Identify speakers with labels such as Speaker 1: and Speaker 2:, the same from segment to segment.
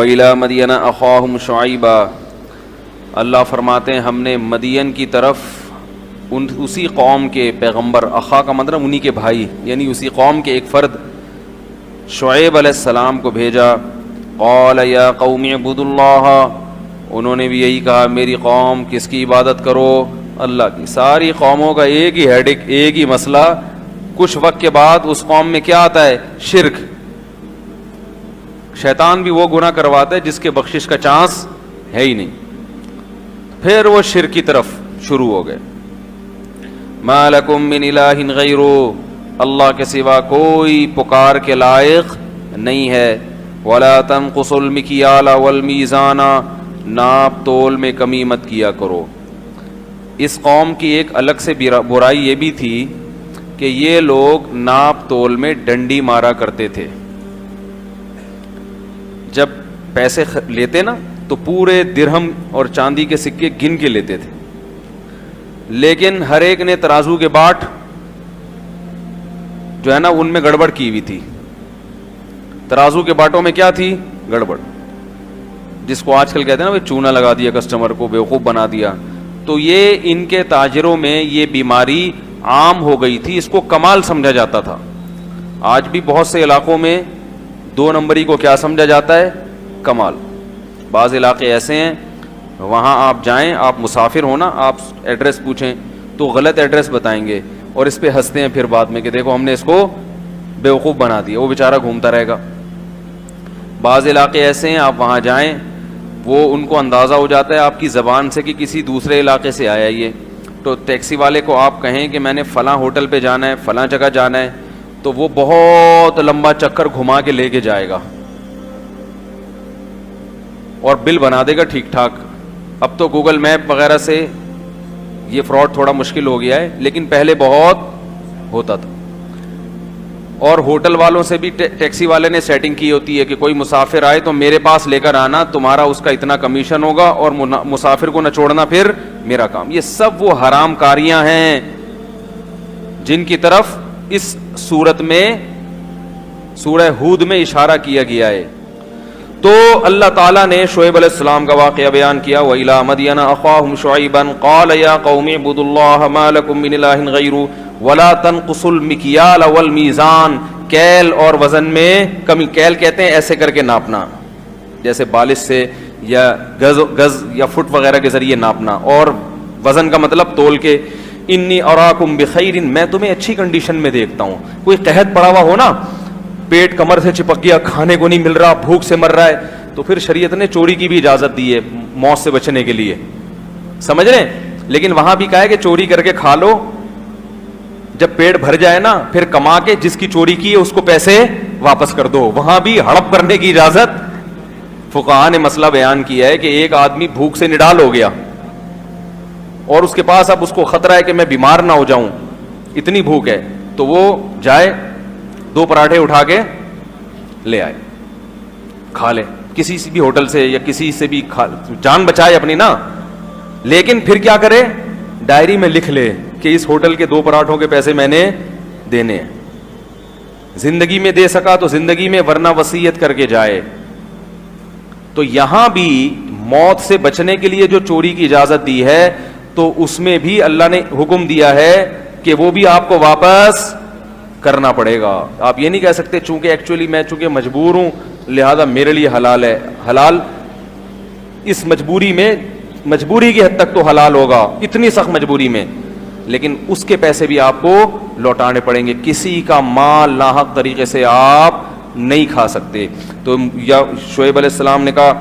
Speaker 1: وَإِلَىٰ مَدْيَنَ أَخَاهُمْ شُعَيْبًا، اللہ فرماتے ہیں ہم نے مدین کی طرف اسی قوم کے پیغمبر، اخا کا مطلب انہی کے بھائی، یعنی اسی قوم کے ایک فرد شعیب علیہ السلام کو بھیجا. قال یا قوم اعبدوا اللہ، انہوں نے بھی یہی کہا میری قوم کس کی عبادت کرو؟ اللہ کی. ساری قوموں کا ایک ہی ہیڈک، ایک ہی مسئلہ. کچھ وقت کے بعد اس قوم میں کیا آتا ہے؟ شرک. شیطان بھی وہ گناہ کرواتا ہے جس کے بخشش کا چانس ہے ہی نہیں. پھر وہ شرک کی طرف شروع ہو گئے. ما لکم من الہ غیرہ، اللہ کے سوا کوئی پکار کے لائق نہیں ہے. ولا تنقصوا المکیال والمیزان، ناپ تول میں کمی مت کیا کرو. اس قوم کی ایک الگ سے برائی یہ بھی تھی کہ یہ لوگ ناپ تول میں ڈنڈی مارا کرتے تھے. جب پیسے لیتے نا تو پورے درہم اور چاندی کے سکے گن کے لیتے تھے، لیکن ہر ایک نے ترازو کے باٹ جو ہے نا ان میں گڑبڑ کی ہوئی تھی. ترازو کے باٹوں میں کیا تھی؟ گڑبڑ. جس کو آج کل کہتے ہیں نا چونا لگا دیا، کسٹمر کو بیوقوف بنا دیا. تو یہ ان کے تاجروں میں یہ بیماری عام ہو گئی تھی. اس کو کمال سمجھا جاتا تھا. آج بھی بہت سے علاقوں میں دو نمبری کو کیا سمجھا جاتا ہے؟ کمال. بعض علاقے ایسے ہیں وہاں آپ جائیں، آپ مسافر ہونا، آپ ایڈریس پوچھیں تو غلط ایڈریس بتائیں گے اور اس پہ ہنستے ہیں پھر بعد میں کہ دیکھو ہم نے اس کو بیوقوف بنا دیا، وہ بیچارہ گھومتا رہے گا. بعض علاقے ایسے ہیں آپ وہاں جائیں وہ ان کو اندازہ ہو جاتا ہے آپ کی زبان سے کہ کسی دوسرے علاقے سے آیا یہ. تو ٹیکسی والے کو آپ کہیں کہ میں نے فلاں ہوٹل پہ جانا ہے، فلاں جگہ جانا ہے، تو وہ بہت لمبا چکر گھما کے لے کے جائے گا اور بل بنا دے گا ٹھیک ٹھاک. اب تو گوگل میپ وغیرہ سے یہ فراڈ تھوڑا مشکل ہو گیا ہے، لیکن پہلے بہت ہوتا تھا. اور ہوٹل والوں سے بھی ٹیکسی والے نے سیٹنگ کی ہوتی ہے کہ کوئی مسافر آئے تو میرے پاس لے کر آنا، تمہارا اس کا اتنا کمیشن ہوگا اور مسافر کو نہ چھوڑنا پھر میرا کام. یہ سب وہ حرام کاریاں ہیں جن کی طرف اس صورت میں سورہ ہود میں اشارہ کیا گیا ہے. تو اللہ تعالیٰ نے شعیب علیہ السلام کا واقعہ بیان کیا. وَإِلَىٰ مَدْيَنَ أَخَاهُمْ شُعَيْبًا قَالَ يَا قَوْمِ اعْبُدُوا اللَّهَ مَا لَكُم مِّنْ إِلَٰهٍ غَيْرُهُ وَلَا تَنْقُصُوا الْمِكْيَالَ وَالْمِيزَانَ. کیل اور وزن میں کمی. کیل کہتے ہیں ایسے کر کے ناپنا، جیسے بالش سے یا گز یا فٹ وغیرہ کے ذریعے ناپنا، اور وزن کا مطلب تول کے. انی اراکم بخیر، میں تمہیں اچھی کنڈیشن میں دیکھتا ہوں. کوئی قحط پڑا ہوا ہو نا، پیٹ کمر سے چپک گیا، کھانے کو نہیں مل رہا، بھوک سے مر رہا ہے، تو پھر شریعت نے چوری کی بھی اجازت دی ہے موت سے بچنے کے لیے. سمجھ رہے ہیں؟ لیکن وہاں بھی کہا ہے کہ چوری کر کے کھا لو، جب پیٹ بھر جائے نا پھر کما کے جس کی چوری کی ہے اس کو پیسے واپس کر دو. وہاں بھی ہڑپ کرنے کی اجازت. فقہاء نے مسئلہ بیان کیا ہے کہ ایک آدمی بھوک سے نڈال ہو گیا اور اس کے پاس اب اس کو خطرہ ہے کہ میں بیمار نہ ہو جاؤں، اتنی بھوک ہے، تو وہ جائے 2 پراٹھے اٹھا کے لے آئے، کھا لے کسی سے بھی ہوٹل سے یا کسی سے بھی، جان بچائے اپنی نا. لیکن پھر کیا کرے؟ ڈائری میں لکھ لے کہ اس ہوٹل کے 2 پراٹھوں کے پیسے میں نے دینے ہیں. زندگی میں دے سکا تو زندگی میں، ورنہ وصیت کر کے جائے. تو یہاں بھی موت سے بچنے کے لیے جو چوری کی اجازت دی ہے تو اس میں بھی اللہ نے حکم دیا ہے کہ وہ بھی آپ کو واپس کرنا پڑے گا. آپ یہ نہیں کہہ سکتے چونکہ ایکچولی میں چونکہ مجبور ہوں لہذا میرے لیے حلال ہے. حلال اس مجبوری میں، مجبوری کی حد تک تو حلال ہوگا، اتنی سخت مجبوری میں، لیکن اس کے پیسے بھی آپ کو لوٹانے پڑیں گے. کسی کا مال ناحق طریقے سے آپ نہیں کھا سکتے. تو یا شعیب علیہ السلام نے کہا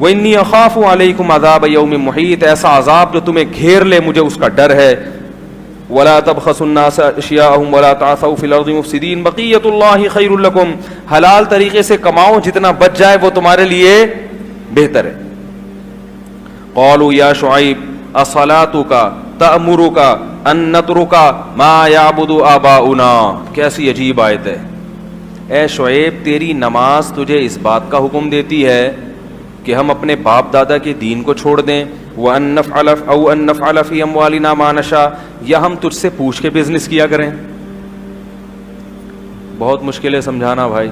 Speaker 1: وَإِنِّي أَخَافُ عَلَيْكُمْ عَذَابَ يَوْمٍ مُحِيطٍ، ایسا عذاب جو تمہیں گھیر لے مجھے اس کا ڈر ہے. وَلَا تَبْخَسُوا النَّاسَ أَشْيَاءَهُمْ وَلَا تَعْثَوْا فِي الْأَرْضِ مُفْسِدِينَ بَقِيَّةُ اللَّهِ خَيْرٌ لَكُمْ. حلال طریقے سے کماؤ، جتنا بچ جائے وہ تمہارے لیے بہتر ہے. قَالُوا يَا شُعَيْبُ أَصَلَاتُكَ تَأْمُرُكَ أَن نَّتْرُكَ مَا يَعْبُدُ آبَاؤُنَا. کیسی عجیب آیت ہے. اے شعیب تیری نماز تجھے اس بات کا حکم دیتی ہے کہ ہم اپنے باپ دادا کے دین کو چھوڑ دیں. وَأَن نَّفْعَلَ فِي أَمْوَالِنَا مَا نَشَاءُ، یا ہم تجھ سے پوچھ کے بزنس کیا کریں. بہت مشکل ہے سمجھانا بھائی.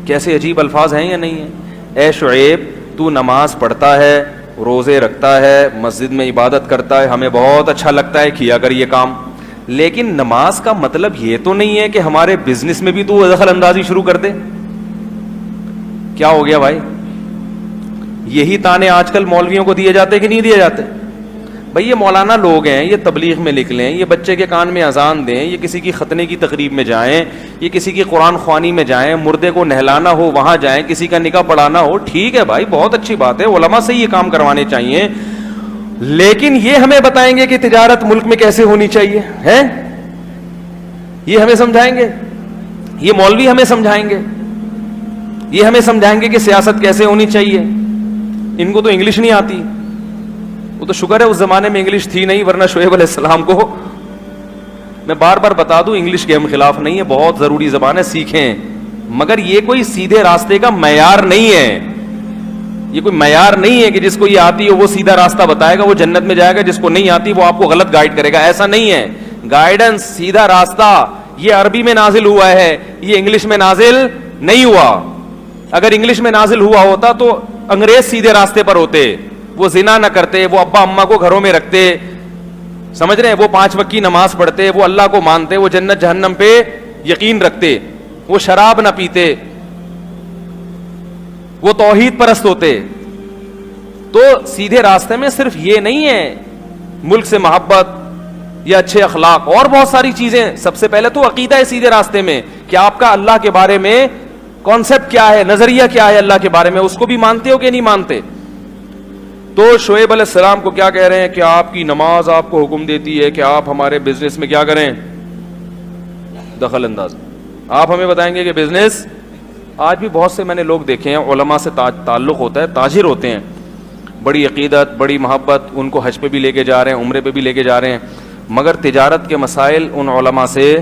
Speaker 1: کیسے عجیب الفاظ ہیں یا نہیں ہیں. اے شعیب تو نماز پڑھتا ہے, روزے رکھتا ہے, مسجد میں عبادت کرتا ہے, ہمیں بہت اچھا لگتا ہے, کیا کر یہ کام, لیکن نماز کا مطلب یہ تو نہیں ہے کہ ہمارے بزنس میں بھی تو دخل اندازی شروع کر دے. کیا ہو گیا بھائی؟ یہی تانے آج کل مولویوں کو دیے جاتے کہ نہیں دیے جاتے؟ بھائی یہ مولانا لوگ ہیں, یہ تبلیغ میں نکلیں, یہ بچے کے کان میں اذان دیں, یہ کسی کی ختنے کی تقریب میں جائیں, یہ کسی کی قرآن خوانی میں جائیں, مردے کو نہلانا ہو وہاں جائیں, کسی کا نکاح پڑھانا ہو, ٹھیک ہے بھائی, بہت اچھی بات ہے, علماء سے یہ کام کروانے چاہیے, لیکن یہ ہمیں بتائیں گے کہ تجارت ملک میں کیسے ہونی چاہیے ہے؟ یہ ہمیں سمجھائیں گے؟ یہ مولوی ہمیں سمجھائیں گے؟ یہ ہمیں سمجھائیں گے کہ سیاست کیسے ہونی چاہیے؟ ان کو تو انگلش نہیں آتی. وہ تو شکر ہے اس زمانے میں انگلش تھی نہیں, ورنہ شعیب علیہ السلام کو, میں بار بار بتا دوں, انگلش کے ہم خلاف نہیں ہے, بہت ضروری زبان ہے, سیکھیں, مگر یہ کوئی سیدھے راستے کا معیار نہیں ہے. یہ کوئی معیار نہیں ہے کہ جس کو یہ آتی ہو وہ سیدھا راستہ بتائے گا, وہ جنت میں جائے گا, جس کو نہیں آتی وہ آپ کو غلط گائیڈ کرے گا. ایسا نہیں ہے. گائیڈنس, سیدھا راستہ, یہ عربی میں نازل ہوا ہے, یہ انگلش میں نازل نہیں ہوا. اگر انگلش میں نازل ہوا ہوتا تو انگریز سیدھے راستے پر ہوتے, وہ زنا نہ کرتے, وہ ابا اماں کو گھروں میں رکھتے, سمجھ رہے ہیں, وہ 5 وقت کی نماز پڑھتے, وہ اللہ کو مانتے, وہ جنت جہنم پہ یقین رکھتے, وہ شراب نہ پیتے, وہ توحید پرست ہوتے. تو سیدھے راستے میں صرف یہ نہیں ہے ملک سے محبت یا اچھے اخلاق, اور بہت ساری چیزیں. سب سے پہلے تو عقیدہ ہے سیدھے راستے میں, کہ آپ کا اللہ کے بارے میں کانسیپٹ کیا ہے, نظریہ کیا ہے اللہ کے بارے میں, اس کو بھی مانتے ہو کہ نہیں مانتے. تو شعیب علیہ السلام کو کیا کہہ رہے ہیں کہ آپ کی نماز آپ کو حکم دیتی ہے کہ آپ ہمارے بزنس میں کیا کریں, دخل انداز. آپ ہمیں بتائیں گے کہ بزنس, آج بھی بہت سے میں نے لوگ دیکھے ہیں, علماء سے تعلق ہوتا ہے, تاجر ہوتے ہیں, بڑی عقیدت, بڑی محبت, ان کو حج پہ بھی لے کے جا رہے ہیں, عمرے پہ بھی لے کے جا رہے ہیں, مگر تجارت کے مسائل ان علماء سے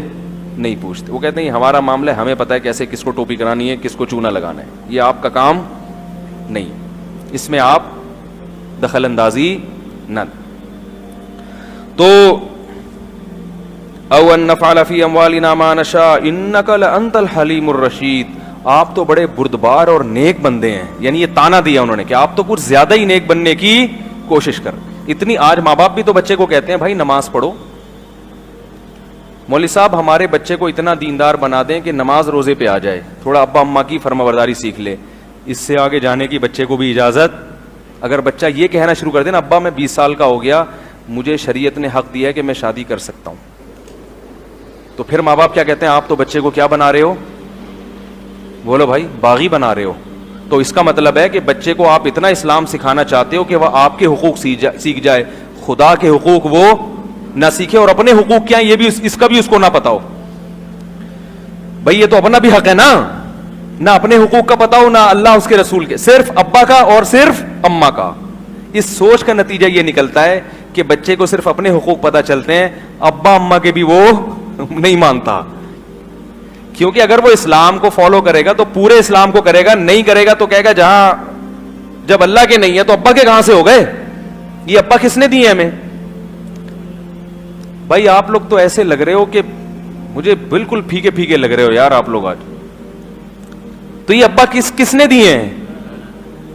Speaker 1: نہیں پوچھتے. وہ کہتے ہیں ہمارا معاملہ ہے, ہمیں پتہ ہے کیسے کس کو ٹوپی کرانی ہے, کس کو چونا لگانا ہے, یہ آپ کا کام نہیں, اس میں آپ دخل اندازی نہ. تو او ان نفعل فی اموالنا ما نشاء انک لانت الحلیم الرشید, آپ تو بڑے بردبار اور نیک بندے ہیں. یعنی یہ تانا دیا انہوں نے کہ آپ تو کچھ زیادہ ہی نیک بننے کی کوشش کر. اتنی, آج ماں باپ بھی تو بچے کو کہتے ہیں بھائی نماز پڑھو. مولوی صاحب ہمارے بچے کو اتنا دیندار بنا دیں کہ نماز روزے پہ آ جائے, تھوڑا ابا اماں کی فرمانبرداری سیکھ لے, اس سے آگے جانے کی بچے کو بھی اجازت. اگر بچہ یہ کہنا شروع کر دے نا, ابا میں 20 سال کا ہو گیا, مجھے شریعت نے حق دیا ہے کہ میں شادی کر سکتا ہوں, تو پھر ماں باپ کیا کہتے ہیں, آپ تو بچے کو کیا بنا رہے ہو, بولو بھائی, باغی بنا رہے ہو. تو اس کا مطلب ہے کہ بچے کو آپ اتنا اسلام سکھانا چاہتے ہو کہ وہ آپ کے حقوق سیکھ جائے, خدا کے حقوق وہ نہ سیکھے, اور اپنے حقوق کیا ہیں یہ بھی اس کا بھی اس کو نہ پتا ہو. بھائی یہ تو اپنا بھی حق ہے نا, نہ اپنے حقوق کا پتا ہو, نہ اللہ اس کے رسول کے, صرف ابا کا اور صرف اماں کا. اس سوچ کا نتیجہ یہ نکلتا ہے کہ بچے کو صرف اپنے حقوق پتا چلتے ہیں, ابا اماں کے بھی وہ نہیں مانتا. کیونکہ اگر وہ اسلام کو فالو کرے گا تو پورے اسلام کو کرے گا, نہیں کرے گا تو کہے گا جہاں جب اللہ کے نہیں ہے تو ابا کے کہاں سے ہو گئے, یہ ابا کس نے دیے ہمیں. بھائی آپ لوگ تو ایسے لگ رہے ہو کہ مجھے بالکل پھیکے پھیکے لگ رہے ہو یار آپ لوگ آج. تو یہ ابا کس نے دیے ہیں؟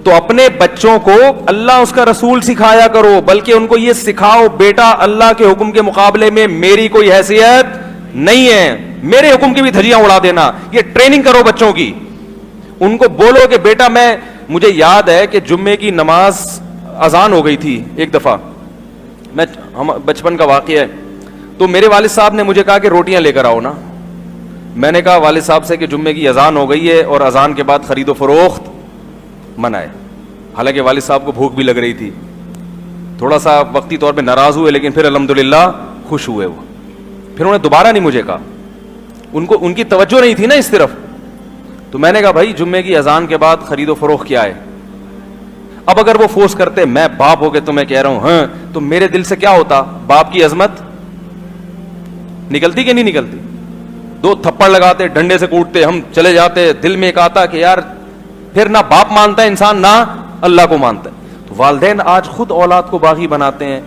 Speaker 1: تو اپنے بچوں کو اللہ اس کا رسول سکھایا کرو, بلکہ ان کو یہ سکھاؤ بیٹا اللہ کے حکم کے مقابلے میں میری کوئی حیثیت نہیں ہے, میرے حکم کی بھی دھجیاں اڑا دینا. یہ ٹریننگ کرو بچوں کی. ان کو بولو کہ بیٹا مجھے یاد ہے کہ جمعے کی نماز اذان ہو گئی تھی ایک دفعہ, بچپن کا واقعہ ہے. تو میرے والد صاحب نے مجھے کہا کہ روٹیاں لے کر آؤ نا. میں نے کہا والد صاحب سے کہ جمعے کی اذان ہو گئی ہے اور اذان کے بعد خرید و فروخت منع ہے. حالانکہ والد صاحب کو بھوک بھی لگ رہی تھی, تھوڑا سا وقتی طور پہ ناراض ہوئے, لیکن پھر الحمدللہ خوش ہوئے. وہ پھر انہوں نے دوبارہ نہیں مجھے کہا, ان کی توجہ نہیں تھی نا اس طرف. تو میں نے کہا بھائی جمعے کی اذان کے بعد خرید و فروخت کیا ہے. اب اگر وہ فورس کرتے, میں باپ ہو کے تو میں کہہ رہا ہوں ہاں, تو میرے دل سے کیا ہوتا, باپ کی عظمت نکلتی کہ نہیں نکلتی. 2 تھپڑ لگاتے, ڈنڈے سے کوٹتے, ہم چلے جاتے. دل میں ایک آتا کہ یار پھر نہ باپ مانتا ہے انسان, نہ اللہ کو مانتا ہے. تو والدین آج خود اولاد کو باغی بناتے ہیں.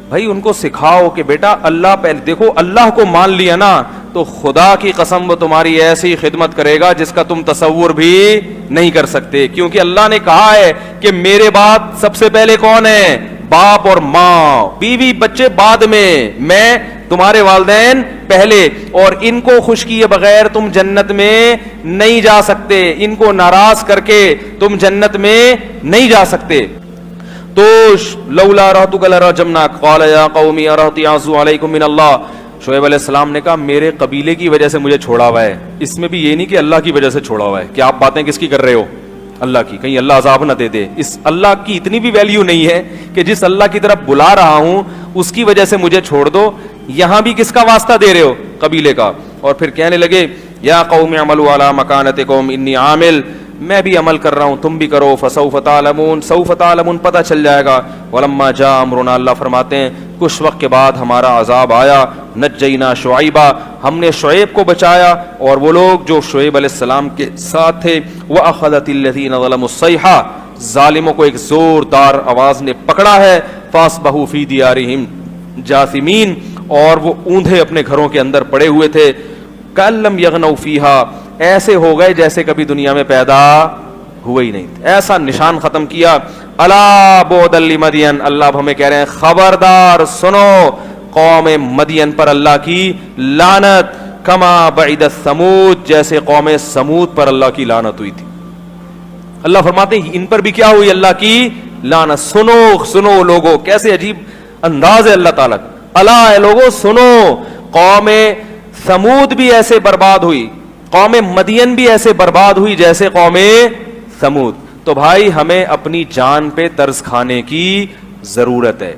Speaker 1: بھائی ان کو سکھاؤ کہ بیٹا اللہ پہلے, دیکھو اللہ کو مان لیا نا تو خدا کی قسم وہ تمہاری ایسی خدمت کرے گا جس کا تم تصور بھی نہیں کر سکتے, کیونکہ اللہ نے کہا ہے کہ میرے بعد سب سے پہلے کون ہے؟ باپ اور ماں, بیوی بچے بعد میں تمہارے والدین پہلے, اور ان کو خوش کیے بغیر تم جنت میں نہیں جا سکتے, ان کو ناراض کر کے تم جنت میں نہیں جا سکتے. تو لولا رحتک لرجمناک قال یا قوم ارہطی اعوذ علیکم من اللہ, شعیب علیہ السلام نے کہا میرے قبیلے کی وجہ سے مجھے چھوڑا ہوا ہے, اس میں بھی یہ نہیں کہ اللہ کی وجہ سے چھوڑا ہوا ہے, کہ آپ باتیں کس کی کر رہے ہو؟ اللہ کی, کہیں اللہ عذاب نہ دے دے. اس اللہ کی اتنی بھی ویلیو نہیں ہے کہ جس اللہ کی طرف بلا رہا ہوں اس کی وجہ سے مجھے چھوڑ دو. یہاں بھی کس کا واسطہ دے رہے ہو؟ قبیلے کا. اور پھر کہنے لگے یا قوم اعملوا علی مکانتکم انی عامل, میں بھی عمل کر رہا ہوں تم بھی کرو, فسوف تعلمون, سوف تعلمون, پتہ چل جائے گا. ولما جاء امرنا, اللہ فرماتے ہیں کچھ وقت کے بعد ہمارا عذاب آیا, نجینا شعیبا, ہم نے شعیب کو بچایا اور وہ لوگ جو شعیب علیہ السلام کے ساتھ تھے. واخذت الذین ظلموا الصیحہ, ظالموں کو ایک زوردار آواز نے پکڑا ہے. فاصبحوا فی دیارہم جاثمین, اور وہ اوندھے اپنے گھروں کے اندر پڑے ہوئے تھے. کأن لم یغنوا فیہا, ایسے ہو گئے جیسے کبھی دنیا میں پیدا ہوئے ہی نہیں, ایسا نشان ختم کیا. الا بعدا لمدین, اللہ اب ہمیں کہہ رہے ہیں خبردار سنو قوم مدین پر اللہ کی لعنت. کما بعد ثمود, جیسے قوم سمود پر اللہ کی لعنت ہوئی تھی. اللہ فرماتے ہیں ان پر بھی کیا ہوئی؟ اللہ کی لعنت. سنو لوگو, کیسے عجیب انداز ہے اللہ تعالیٰ کا. الا اے لوگو سنو, قوم سمود بھی ایسے برباد ہوئی, قوم مدین بھی ایسے برباد ہوئی جیسے قوم سمود. تو بھائی ہمیں اپنی جان پہ ترس کھانے کی ضرورت ہے.